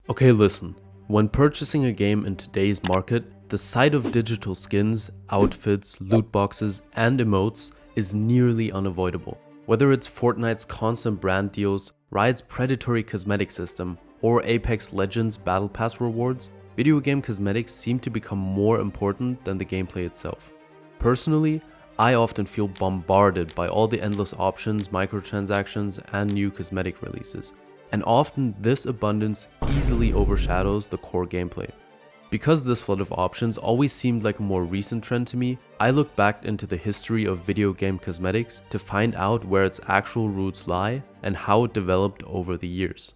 Okay, listen. When purchasing a game in today's market, the sight of digital skins, outfits, loot boxes, and emotes is nearly unavoidable. Whether it's Fortnite's constant brand deals, Riot's predatory cosmetic system, or Apex Legends Battle Pass rewards, video game cosmetics seem to become more important than the gameplay itself. Personally, I often feel bombarded by all the endless options, microtransactions, and new cosmetic releases, and often this abundance easily overshadows the core gameplay. Because this flood of options always seemed like a more recent trend to me, I looked back into the history of video game cosmetics to find out where its actual roots lie and how it developed over the years.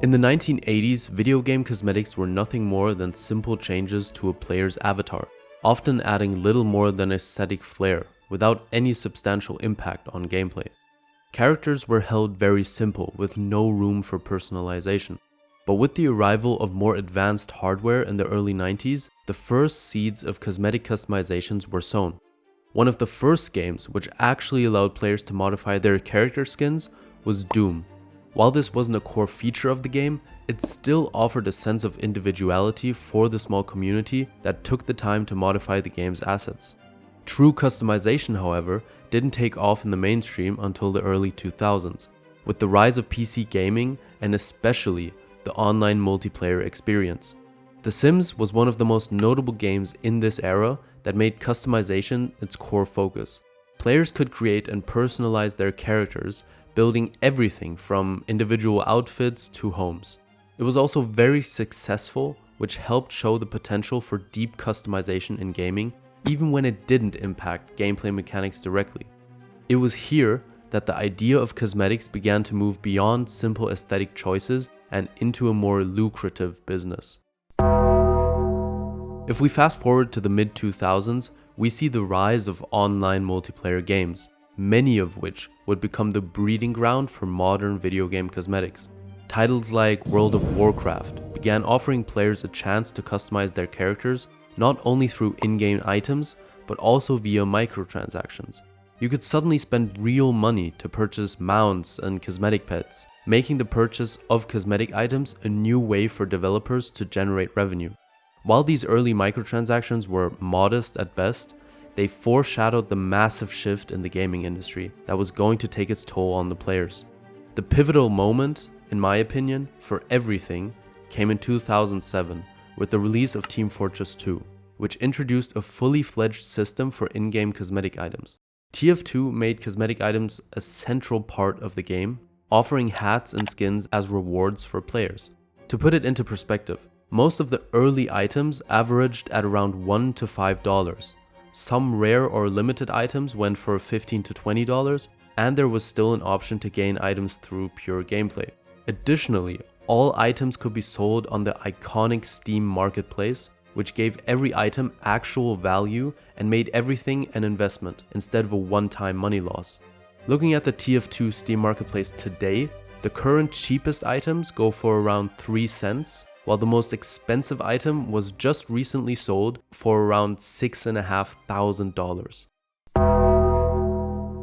In the 1980s, video game cosmetics were nothing more than simple changes to a player's avatar, often adding little more than aesthetic flair, without any substantial impact on gameplay. Characters were held very simple, with no room for personalization. But with the arrival of more advanced hardware in the early 90s, the first seeds of cosmetic customizations were sown. One of the first games which actually allowed players to modify their character skins was Doom. While this wasn't a core feature of the game, it still offered a sense of individuality for the small community that took the time to modify the game's assets. True customization, however, didn't take off in the mainstream until the early 2000s, with the rise of PC gaming and especially the online multiplayer experience. The Sims was one of the most notable games in this era that made customization its core focus. Players could create and personalize their characters, building everything from individual outfits to homes. It was also very successful, which helped show the potential for deep customization in gaming, even when it didn't impact gameplay mechanics directly. It was here that the idea of cosmetics began to move beyond simple aesthetic choices and into a more lucrative business. If we fast forward to the mid-2000s, we see the rise of online multiplayer games, many of which would become the breeding ground for modern video game cosmetics. Titles like World of Warcraft began offering players a chance to customize their characters not only through in-game items, but also via microtransactions. You could suddenly spend real money to purchase mounts and cosmetic pets, making the purchase of cosmetic items a new way for developers to generate revenue. While these early microtransactions were modest at best, they foreshadowed the massive shift in the gaming industry that was going to take its toll on the players. The pivotal moment, in my opinion, for everything came in 2007 with the release of Team Fortress 2, which introduced a fully fledged system for in-game cosmetic items. TF2 made cosmetic items a central part of the game, offering hats and skins as rewards for players. To put it into perspective, most of the early items averaged at around $1 to $5. Some rare or limited items went for $15 to $20, and there was still an option to gain items through pure gameplay. Additionally, all items could be sold on the iconic Steam marketplace, which gave every item actual value and made everything an investment instead of a one-time money loss. Looking at the TF2 Steam marketplace today, the current cheapest items go for around 3 cents, while the most expensive item was just recently sold for around $6,500.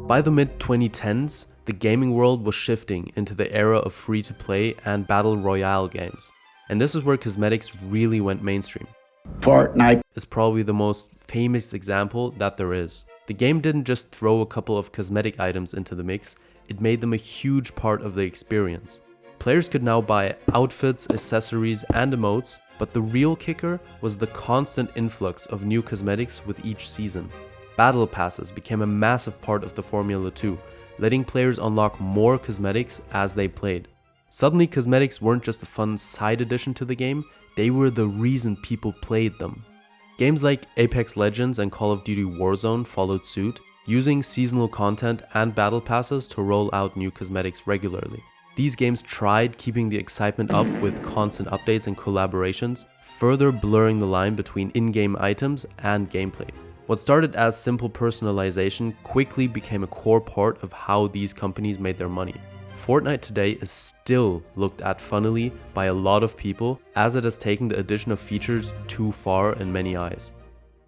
By the mid-2010s, the gaming world was shifting into the era of free-to-play and battle royale games, and this is where cosmetics really went mainstream. Fortnite is probably the most famous example that there is. The game didn't just throw a couple of cosmetic items into the mix, it made them a huge part of the experience. Players could now buy outfits, accessories, and emotes, but the real kicker was the constant influx of new cosmetics with each season. Battle passes became a massive part of the formula too, letting players unlock more cosmetics as they played. Suddenly, cosmetics weren't just a fun side addition to the game, they were the reason people played them. Games like Apex Legends and Call of Duty Warzone followed suit, using seasonal content and battle passes to roll out new cosmetics regularly. These games tried keeping the excitement up with constant updates and collaborations, further blurring the line between in-game items and gameplay. What started as simple personalization quickly became a core part of how these companies made their money. Fortnite today is still looked at funnily by a lot of people, as it has taken the addition of features too far in many eyes.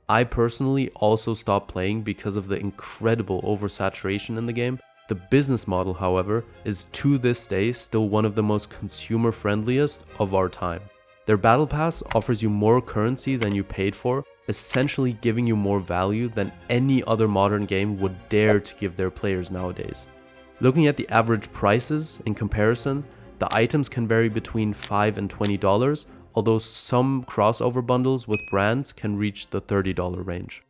I personally also stopped playing because of the incredible oversaturation in the game, The business model, however, is to this day still one of the most consumer friendliest of our time. Their battle pass offers you more currency than you paid for, essentially giving you more value than any other modern game would dare to give their players nowadays. Looking at the average prices in comparison, the items can vary between $5 and $20, although some crossover bundles with brands can reach the $30 range.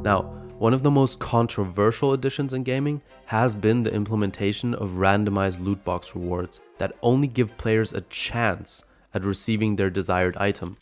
Now, one of the most controversial additions in gaming has been the implementation of randomized loot box rewards that only give players a chance at receiving their desired item.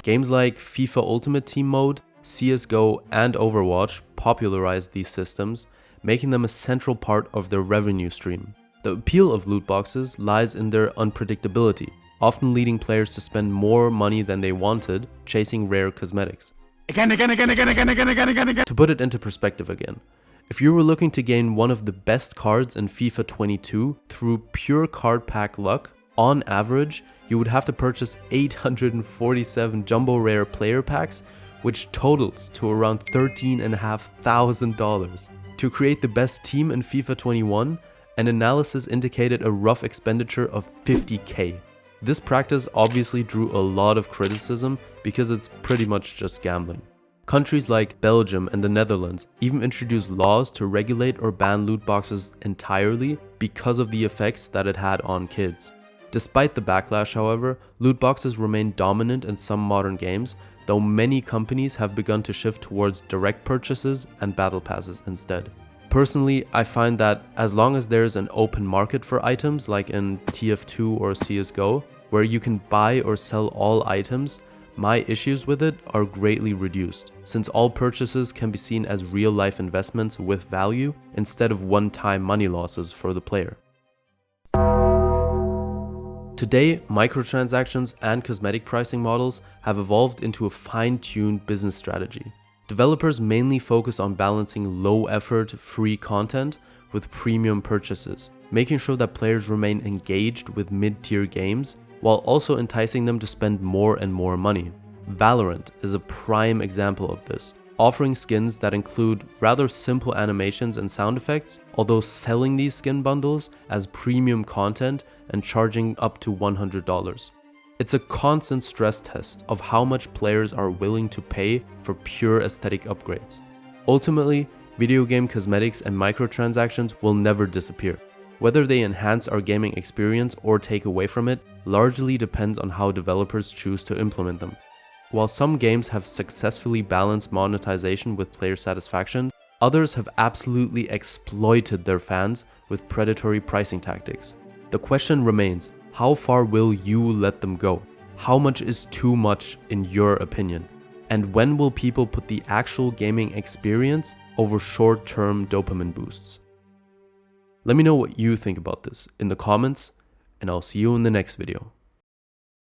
Games like FIFA Ultimate Team Mode, CSGO, and Overwatch popularized these systems, making them a central part of their revenue stream. The appeal of loot boxes lies in their unpredictability, often leading players to spend more money than they wanted chasing rare cosmetics. To put it into perspective again, if you were looking to gain one of the best cards in FIFA 22 through pure card pack luck, on average, you would have to purchase 847 jumbo rare player packs, which totals to around $13,500. To create the best team in FIFA 21, an analysis indicated a rough expenditure of $50K. This practice obviously drew a lot of criticism because it's pretty much just gambling. Countries like Belgium and the Netherlands even introduced laws to regulate or ban loot boxes entirely because of the effects that it had on kids. Despite the backlash, however, loot boxes remain dominant in some modern games, though many companies have begun to shift towards direct purchases and battle passes instead. Personally, I find that as long as there's an open market for items like in TF2 or CSGO, where you can buy or sell all items, my issues with it are greatly reduced, since all purchases can be seen as real-life investments with value instead of one-time money losses for the player. Today, microtransactions and cosmetic pricing models have evolved into a fine-tuned business strategy. Developers mainly focus on balancing low-effort, free content with premium purchases, making sure that players remain engaged with mid-tier games while also enticing them to spend more and more money. Valorant is a prime example of this, offering skins that include rather simple animations and sound effects, although selling these skin bundles as premium content and charging up to $100. It's a constant stress test of how much players are willing to pay for pure aesthetic upgrades. Ultimately, video game cosmetics and microtransactions will never disappear. Whether they enhance our gaming experience or take away from it largely depends on how developers choose to implement them. While some games have successfully balanced monetization with player satisfaction, others have absolutely exploited their fans with predatory pricing tactics. The question remains, how far will you let them go? How much is too much in your opinion? And when will people put the actual gaming experience over short-term dopamine boosts? Let me know what you think about this in the comments, and I'll see you in the next video.